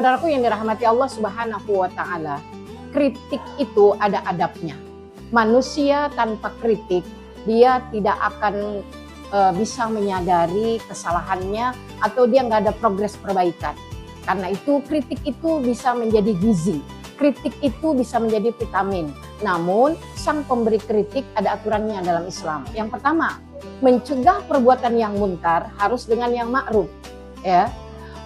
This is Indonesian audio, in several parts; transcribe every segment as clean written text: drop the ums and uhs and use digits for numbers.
Saudaraku yang dirahmati Allah Subhanahu wa Ta'ala, kritik itu ada adabnya. Manusia tanpa kritik, dia tidak akan bisa menyadari kesalahannya atau dia nggak ada progres perbaikan. Karena itu kritik itu bisa menjadi gizi, kritik itu bisa menjadi vitamin. Namun sang pemberi kritik ada aturannya dalam Islam. Yang pertama, mencegah perbuatan yang munkar harus dengan yang ma'ruf, ya.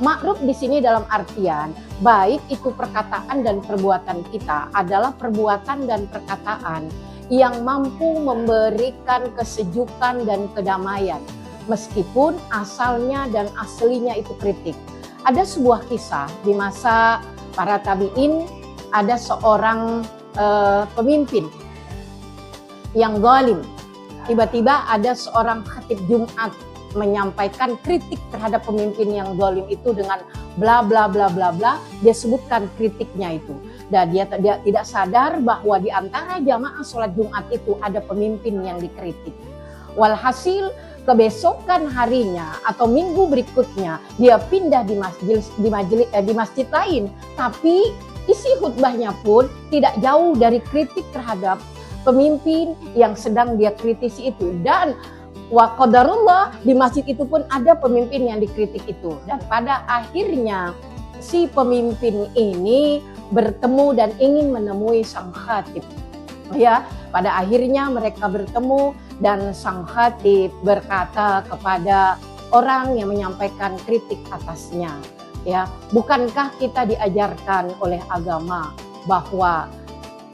Ma'ruf di sini dalam artian baik itu perkataan dan perbuatan kita adalah perbuatan dan perkataan yang mampu memberikan kesejukan dan kedamaian meskipun asalnya dan aslinya itu kritik. Ada sebuah kisah di masa para tabi'in, ada seorang pemimpin yang zalim. Tiba-tiba ada seorang khatib Jumat menyampaikan kritik terhadap pemimpin yang zalim itu dengan bla bla bla bla bla, dia sebutkan kritiknya itu. Dan dia tidak sadar bahwa di antara jamaah sholat Jumat itu ada pemimpin yang dikritik. Walhasil kebesokan harinya atau minggu berikutnya dia pindah di masjid lain, tapi isi khutbahnya pun tidak jauh dari kritik terhadap pemimpin yang sedang dia kritisi itu. Dan wa qadarullah, di masjid itu pun ada pemimpin yang dikritik itu. Dan pada akhirnya si pemimpin ini bertemu dan ingin menemui sang khatib. Ya, pada akhirnya mereka bertemu dan sang khatib berkata kepada orang yang menyampaikan kritik atasnya, ya, bukankah kita diajarkan oleh agama bahwa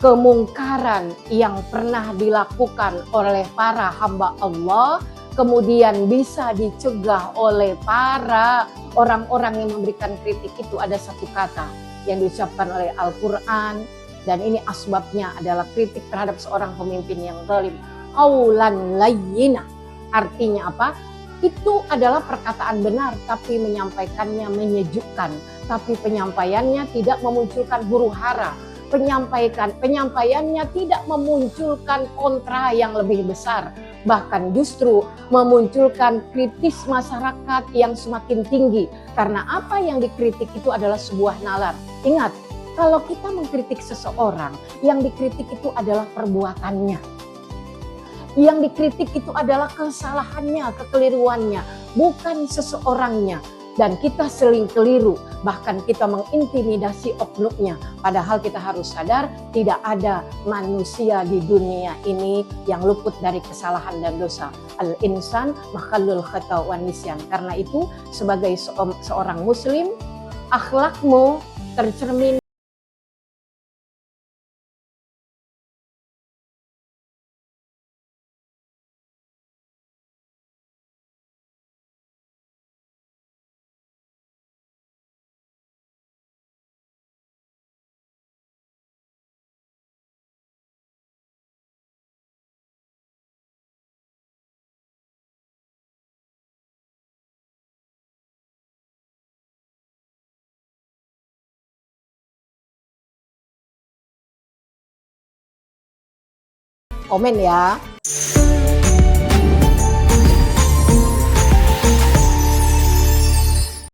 kemungkaran yang pernah dilakukan oleh para hamba Allah kemudian bisa dicegah oleh para orang-orang yang memberikan kritik itu ada satu kata yang diucapkan oleh Al-Quran, dan ini asbabnya adalah kritik terhadap seorang pemimpin yang zalim. Qaulan layyina, artinya apa? Itu adalah perkataan benar tapi menyampaikannya menyejukkan, tapi penyampaiannya tidak memunculkan huru hara. Penyampaiannya tidak memunculkan kontra yang lebih besar, bahkan justru memunculkan kritis masyarakat yang semakin tinggi. Karena apa yang dikritik itu adalah sebuah nalar. Ingat, kalau kita mengkritik seseorang, yang dikritik itu adalah perbuatannya. Yang dikritik itu adalah kesalahannya, kekeliruannya, bukan seseorangnya. Dan kita sering keliru, bahkan kita mengintimidasi oknumnya. Padahal kita harus sadar tidak ada manusia di dunia ini yang luput dari kesalahan dan dosa. Al-insan makhlul khata' wan nisyan. Karena itu sebagai seorang muslim, akhlakmu tercermin komen ya.